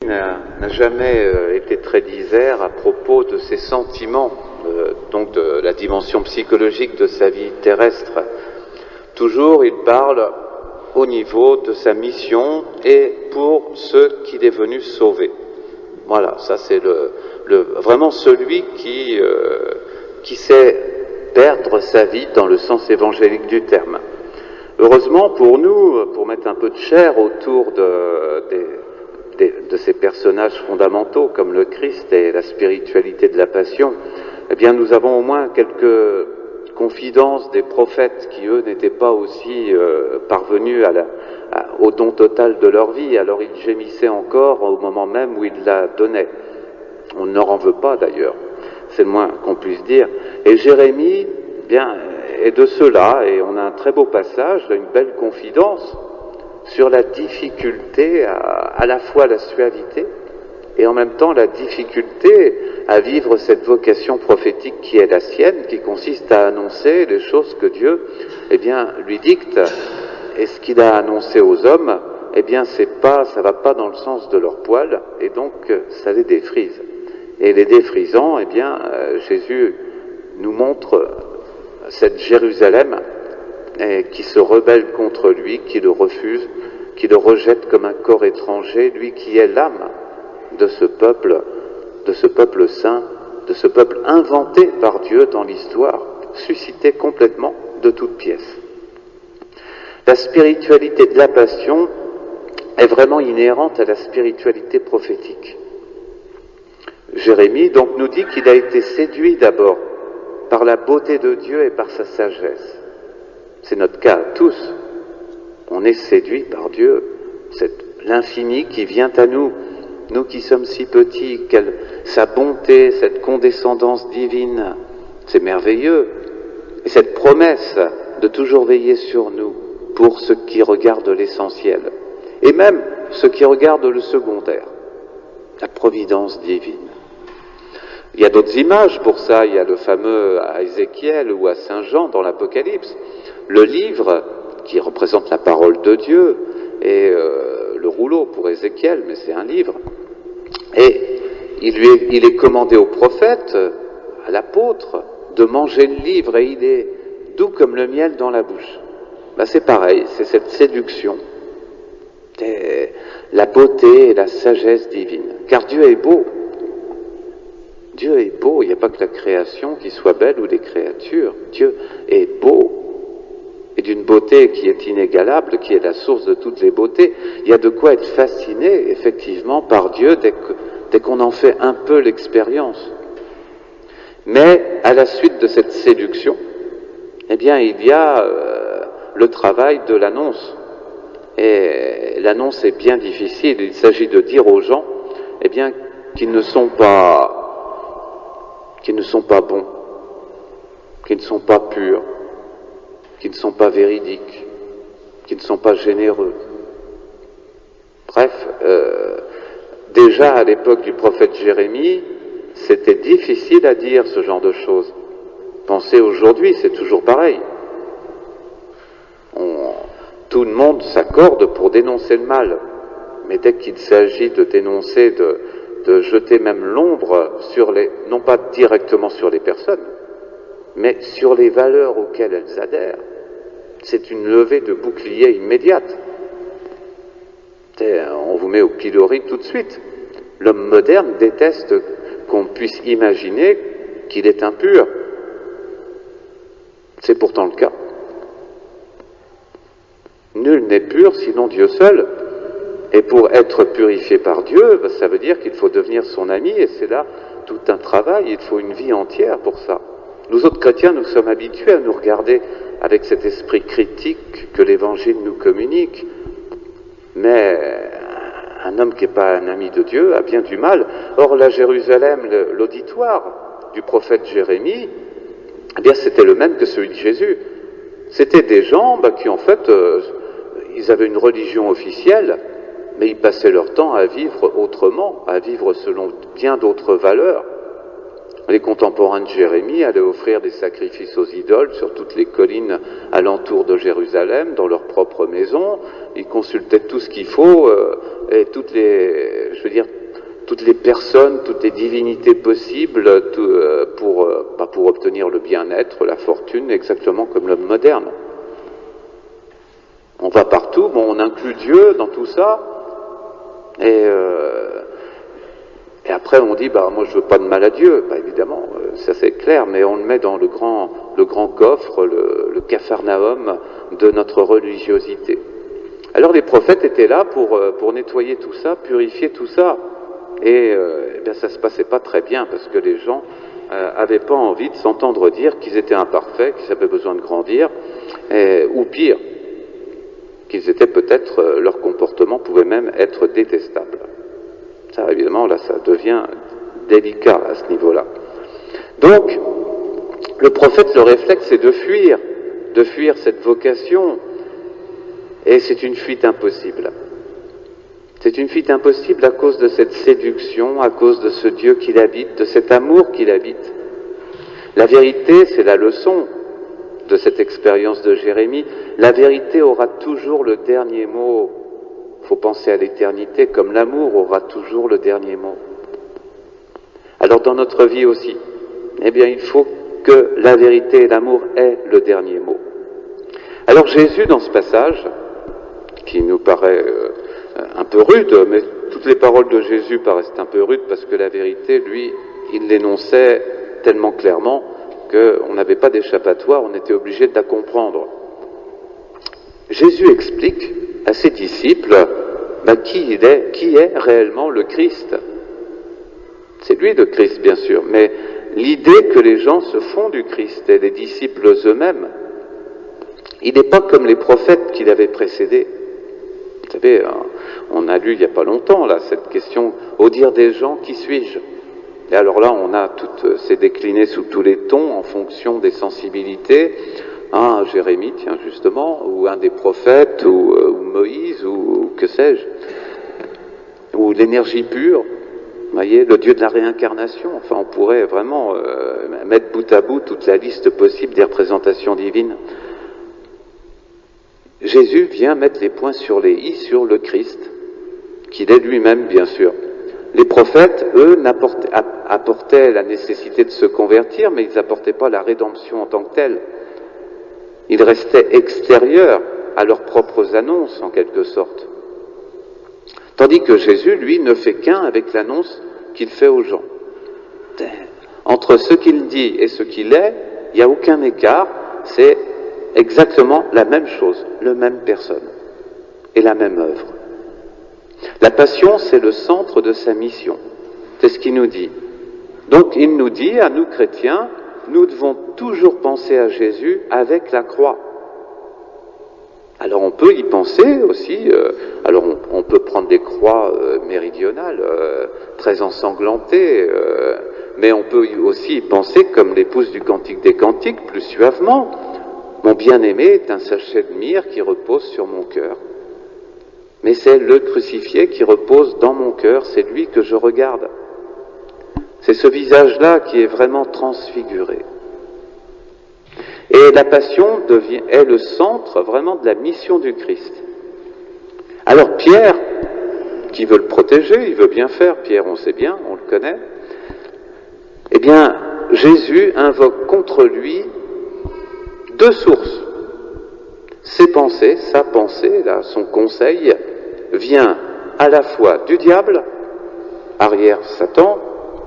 n'a jamais été très disert à propos de ses sentiments, donc de la dimension psychologique de sa vie terrestre. Toujours, il parle au niveau de sa mission et pour ceux qu'il est venu sauver. Voilà, ça c'est vraiment celui qui sait perdre sa vie dans le sens évangélique du terme. Heureusement pour nous, pour mettre un peu de chair autour de ces personnages fondamentaux comme le Christ et la spiritualité de la Passion, eh bien nous avons au moins quelques confidences des prophètes qui eux n'étaient pas aussi parvenus au don total de leur vie, alors ils gémissaient encore au moment même où ils la donnaient. On ne leur en veut pas d'ailleurs, c'est le moins qu'on puisse dire. Et Jérémie, bien, est de cela, et on a un très beau passage, une belle confidence sur la difficulté, à la fois la suavité, et en même temps la difficulté à vivre cette vocation prophétique qui est la sienne, qui consiste à annoncer les choses que Dieu, eh bien, lui dicte, et ce qu'il a annoncé aux hommes, eh bien, ça va pas dans le sens de leur poil, et donc ça les défrise. Et les défrisant, eh bien, Jésus nous montre cette Jérusalem qui se rebelle contre lui, qui le refuse, qui le rejette comme un corps étranger, lui qui est l'âme de ce peuple saint, de ce peuple inventé par Dieu dans l'histoire, suscité complètement de toutes pièces. La spiritualité de la Passion est vraiment inhérente à la spiritualité prophétique. Jérémie donc nous dit qu'il a été séduit d'abord par la beauté de Dieu et par sa sagesse. C'est notre cas à tous. On est séduit par Dieu, l'infini qui vient à nous, nous qui sommes si petits, sa bonté, cette condescendance divine, c'est merveilleux. Et cette promesse de toujours veiller sur nous pour ceux qui regardent l'essentiel, et même ceux qui regardent le secondaire, la providence divine. Il y a d'autres images pour ça, il y a le fameux à Ézéchiel ou à Saint Jean dans l'Apocalypse, le livre qui représente la parole de Dieu, et le rouleau pour Ézéchiel, mais c'est un livre. Et il est commandé au prophète, à l'apôtre, de manger le livre, et il est doux comme le miel dans la bouche. Ben c'est pareil, c'est cette séduction, la beauté et la sagesse divine. Car Dieu est beau. Dieu est beau, il n'y a pas que la création qui soit belle ou les créatures. Dieu est beau. Et d'une beauté qui est inégalable, qui est la source de toutes les beautés. Il y a de quoi être fasciné, effectivement, par Dieu dès qu'on en fait un peu l'expérience. Mais, à la suite de cette séduction, eh bien, il y a le travail de l'annonce. Et l'annonce est bien difficile. Il s'agit de dire aux gens, eh bien, qu'ils ne sont pas bons, qu'ils ne sont pas purs, qui ne sont pas véridiques, qui ne sont pas généreux. Bref, déjà à l'époque du prophète Jérémie, c'était difficile à dire ce genre de choses. Pensez aujourd'hui, c'est toujours pareil. Tout le monde s'accorde pour dénoncer le mal, mais dès qu'il s'agit de dénoncer, de jeter même l'ombre non pas directement sur les personnes, mais sur les valeurs auxquelles elles adhèrent, c'est une levée de bouclier immédiate. On vous met au pilori tout de suite. L'homme moderne déteste qu'on puisse imaginer qu'il est impur. C'est pourtant le cas. Nul n'est pur sinon Dieu seul. Et pour être purifié par Dieu, ça veut dire qu'il faut devenir son ami, et c'est là tout un travail, il faut une vie entière pour ça. Nous autres chrétiens, nous sommes habitués à nous regarder avec cet esprit critique que l'Évangile nous communique. Mais un homme qui n'est pas un ami de Dieu a bien du mal. Or, la Jérusalem, l'auditoire du prophète Jérémie, eh bien, c'était le même que celui de Jésus. C'était des gens qui, en fait, ils avaient une religion officielle, mais ils passaient leur temps à vivre autrement, à vivre selon bien d'autres valeurs. Les contemporains de Jérémie allaient offrir des sacrifices aux idoles sur toutes les collines alentour de Jérusalem, dans leur propre maison. Ils consultaient tout ce qu'il faut et toutes les personnes, toutes les divinités possibles pour obtenir le bien-être, la fortune, exactement comme l'homme moderne. On va partout, bon, on inclut Dieu dans tout ça, et après on dit, moi je veux pas de mal à Dieu, évidemment, ça c'est clair, mais on le met dans le grand coffre, le capharnaüm de notre religiosité. Alors les prophètes étaient là pour nettoyer tout ça, purifier tout ça, et bien ça se passait pas très bien, parce que les gens avaient pas envie de s'entendre dire qu'ils étaient imparfaits, qu'ils avaient besoin de grandir, ou pire, qu'ils étaient peut-être, leur comportement pouvait même être détestable. Ça, évidemment, là, ça devient délicat à ce niveau-là. Donc, le prophète, le réflexe, c'est de fuir cette vocation, et c'est une fuite impossible. C'est une fuite impossible à cause de cette séduction, à cause de ce Dieu qu'il habite, de cet amour qu'il habite. La vérité, c'est la leçon de cette expérience de Jérémie. La vérité aura toujours le dernier mot. Il faut penser à l'éternité, comme l'amour aura toujours le dernier mot. Alors dans notre vie aussi, eh bien il faut que la vérité et l'amour aient le dernier mot. Alors Jésus, dans ce passage, qui nous paraît un peu rude, mais toutes les paroles de Jésus paraissent un peu rudes parce que la vérité, lui, il l'énonçait tellement clairement qu'on n'avait pas d'échappatoire, on était obligé de la comprendre. Jésus explique à ses disciples qui est réellement le Christ. C'est lui le Christ, bien sûr, mais l'idée que les gens se font du Christ et les disciples eux-mêmes, il n'est pas comme les prophètes qui l'avaient précédé. Vous savez, on a lu il n'y a pas longtemps là cette question, au dire des gens, qui suis-je? Et alors là, on a toutes ces déclinées sous tous les tons en fonction des sensibilités. Un Jérémie, tiens, justement, ou un des prophètes, ou Moïse, ou que sais-je, ou l'énergie pure, vous voyez, le Dieu de la réincarnation. Enfin, on pourrait vraiment mettre bout à bout toute la liste possible des représentations divines. Jésus vient mettre les points sur les i sur le Christ, qu'il est lui-même, bien sûr. Les prophètes, eux, apportaient la nécessité de se convertir, mais ils n'apportaient pas la rédemption en tant que telle. Ils restaient extérieurs à leurs propres annonces, en quelque sorte. Tandis que Jésus, lui, ne fait qu'un avec l'annonce qu'il fait aux gens. Entre ce qu'il dit et ce qu'il est, il n'y a aucun écart, c'est exactement la même chose, la même personne et la même œuvre. La passion, c'est le centre de sa mission. C'est ce qu'il nous dit. Donc, il nous dit, à nous chrétiens, nous devons toujours penser à Jésus avec la croix. Alors, on peut y penser aussi. Alors, on peut prendre des croix méridionales, très ensanglantées, mais on peut aussi y penser comme l'épouse du Cantique des Cantiques, plus suavement. Mon bien-aimé est un sachet de myrrhe qui repose sur mon cœur. Mais c'est le crucifié qui repose dans mon cœur, c'est lui que je regarde. C'est ce visage-là qui est vraiment transfiguré. Et la passion est le centre vraiment de la mission du Christ. Alors Pierre, qui veut le protéger, il veut bien faire, Pierre on sait bien, on le connaît, eh bien Jésus invoque contre lui deux sources. Ses pensées, sa pensée, là, son conseil, vient à la fois du diable, arrière Satan,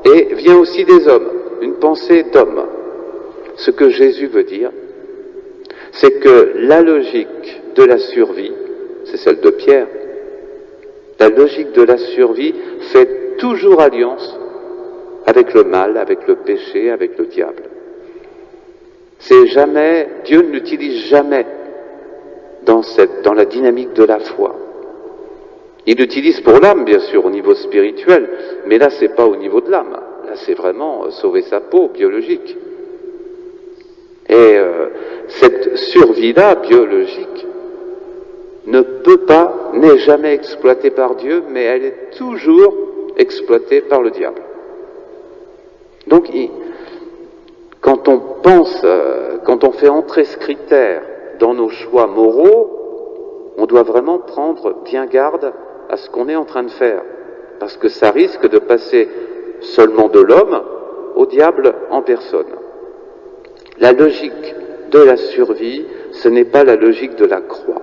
et vient aussi des hommes, une pensée d'homme. Ce que Jésus veut dire, c'est que la logique de la survie, c'est celle de Pierre, la logique de la survie fait toujours alliance avec le mal, avec le péché, avec le diable. C'est jamais, Dieu ne l'utilise jamais dans la dynamique de la foi. Il l'utilise pour l'âme, bien sûr, au niveau spirituel, mais là, c'est pas au niveau de l'âme. Là, c'est vraiment sauver sa peau biologique. Et cette survie-là, biologique, n'est jamais exploitée par Dieu, mais elle est toujours exploitée par le diable. Donc, quand on pense, quand on fait entrer ce critère dans nos choix moraux, on doit vraiment prendre bien garde à ce qu'on est en train de faire, parce que ça risque de passer seulement de l'homme au diable en personne. La logique de la survie, ce n'est pas la logique de la croix.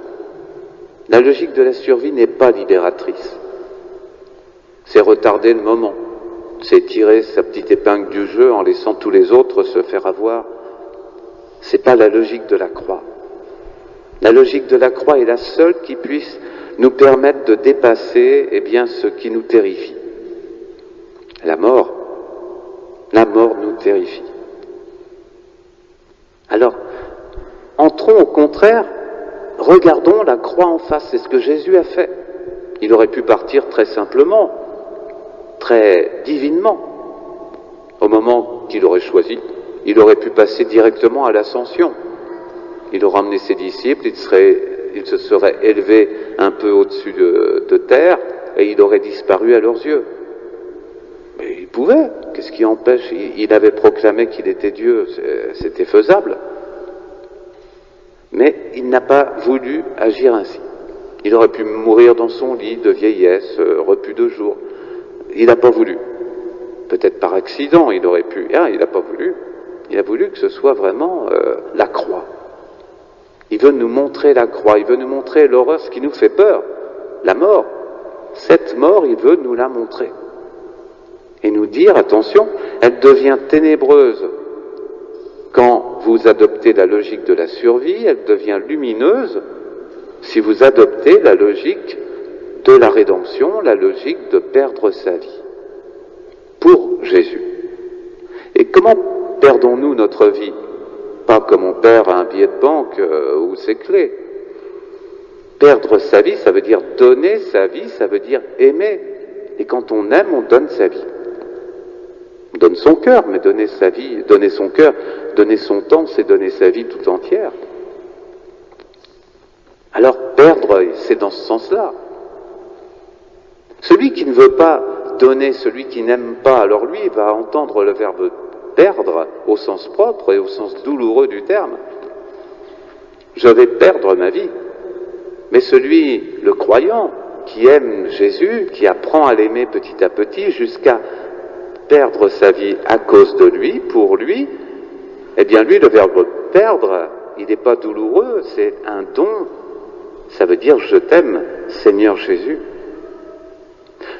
La logique de la survie n'est pas libératrice. C'est retarder le moment. C'est tirer sa petite épingle du jeu en laissant tous les autres se faire avoir. C'est pas la logique de la croix. La logique de la croix est la seule qui puisse nous permettre de dépasser, ce qui nous terrifie. La mort nous terrifie. Alors, entrons au contraire, regardons la croix en face, c'est ce que Jésus a fait. Il aurait pu partir très simplement, très divinement, au moment qu'il aurait choisi. Il aurait pu passer directement à l'ascension. Il aurait emmené ses disciples, il se serait élevé un peu au-dessus de terre, et il aurait disparu à leurs yeux. Mais il pouvait, qu'est-ce qui empêche? Il avait proclamé qu'il était Dieu, c'était faisable. Mais il n'a pas voulu agir ainsi. Il aurait pu mourir dans son lit de vieillesse, repu de jour. Il n'a pas voulu. Peut-être par accident, il aurait pu. Il n'a pas voulu. Il a voulu que ce soit vraiment la croix. Il veut nous montrer la croix, il veut nous montrer l'horreur, ce qui nous fait peur, la mort. Cette mort, il veut nous la montrer. Et nous dire, attention, elle devient ténébreuse quand vous adoptez la logique de la survie, elle devient lumineuse si vous adoptez la logique de la rédemption, la logique de perdre sa vie pour Jésus. Et comment perdons-nous notre vie? Pas comme on perd un billet de banque ou ses clés. Perdre sa vie, ça veut dire donner sa vie, ça veut dire aimer. Et quand on aime, on donne sa vie. On donne son cœur, mais donner sa vie, donner son cœur, donner son temps, c'est donner sa vie tout entière. Alors perdre, c'est dans ce sens-là. Celui qui ne veut pas donner, celui qui n'aime pas, alors lui va entendre le verbe perdre au sens propre et au sens douloureux du terme. Je vais perdre ma vie. Mais celui, le croyant, qui aime Jésus, qui apprend à l'aimer petit à petit jusqu'à perdre sa vie à cause de lui, pour lui, lui, le verbe perdre, il n'est pas douloureux, c'est un don. Ça veut dire je t'aime, Seigneur Jésus.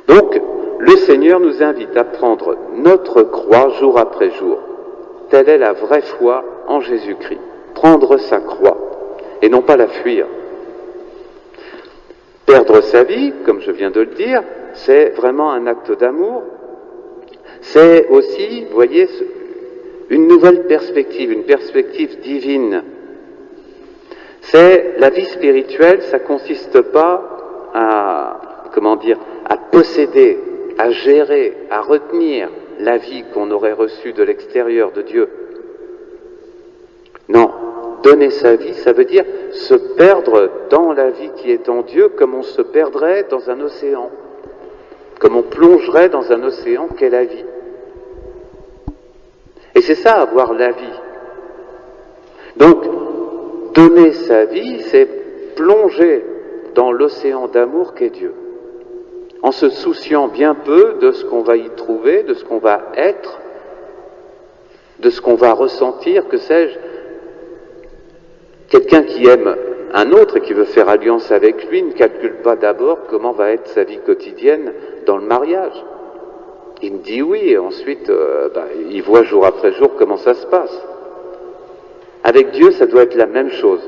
Donc, le Seigneur nous invite à prendre notre croix jour après jour. Telle est la vraie foi en Jésus-Christ. Prendre sa croix et non pas la fuir. Perdre sa vie, comme je viens de le dire, c'est vraiment un acte d'amour. C'est aussi, vous voyez, une nouvelle perspective, une perspective divine. C'est la vie spirituelle, ça consiste pas à posséder, à gérer, à retenir la vie qu'on aurait reçue de l'extérieur de Dieu. Non, donner sa vie, ça veut dire se perdre dans la vie qui est en Dieu comme on se perdrait dans un océan, comme on plongerait dans un océan qu'est la vie. Et c'est ça, avoir la vie. Donc, donner sa vie, c'est plonger dans l'océan d'amour qu'est Dieu, en se souciant bien peu de ce qu'on va y trouver, de ce qu'on va être, de ce qu'on va ressentir, que sais-je. Quelqu'un qui aime un autre et qui veut faire alliance avec lui ne calcule pas d'abord comment va être sa vie quotidienne dans le mariage. Il me dit oui et ensuite il voit jour après jour comment ça se passe. Avec Dieu, ça doit être la même chose.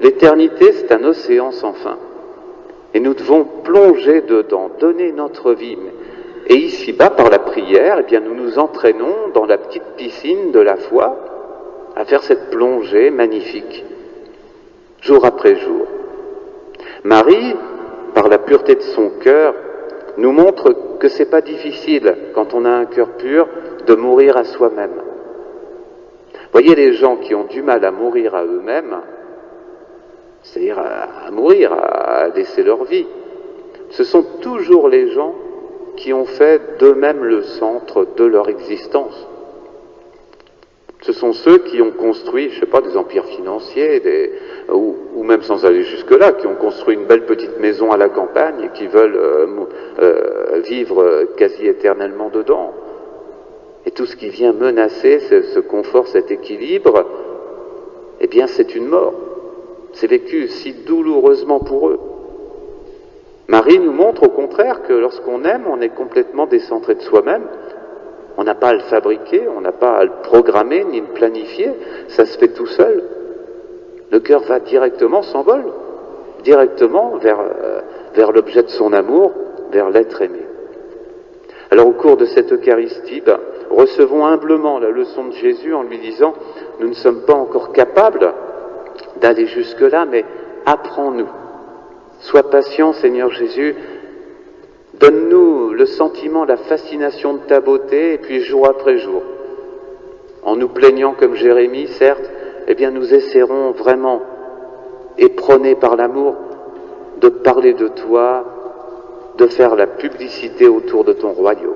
L'éternité, c'est un océan sans fin. Et nous devons plonger dedans, donner notre vie. Et ici-bas, par la prière, nous nous entraînons dans la petite piscine de la foi à faire cette plongée magnifique, jour après jour. Marie, par la pureté de son cœur, nous montre que c'est pas difficile, quand on a un cœur pur, de mourir à soi-même. Voyez les gens qui ont du mal à mourir à eux-mêmes, c'est-à-dire à mourir, à laisser leur vie. Ce sont toujours les gens qui ont fait d'eux-mêmes le centre de leur existence. Ce sont ceux qui ont construit, je sais pas, des empires financiers, ou même sans aller jusque-là, qui ont construit une belle petite maison à la campagne et qui veulent vivre quasi éternellement dedans. Et tout ce qui vient menacer ce confort, cet équilibre, eh bien c'est une mort. C'est vécu si douloureusement pour eux. Marie nous montre au contraire que lorsqu'on aime, on est complètement décentré de soi-même. On n'a pas à le fabriquer, on n'a pas à le programmer ni le planifier, ça se fait tout seul. Le cœur va directement, s'envole, directement vers l'objet de son amour, vers l'être aimé. Alors au cours de cette Eucharistie, recevons humblement la leçon de Jésus en lui disant « Nous ne sommes pas encore capables d'aller jusque-là, mais apprends-nous. Sois patient, Seigneur Jésus, donne-nous le sentiment, la fascination de ta beauté, et puis jour après jour, en nous plaignant comme Jérémie, certes, eh bien nous essaierons vraiment, éperonnés par l'amour, de parler de toi, de faire la publicité autour de ton royaume. »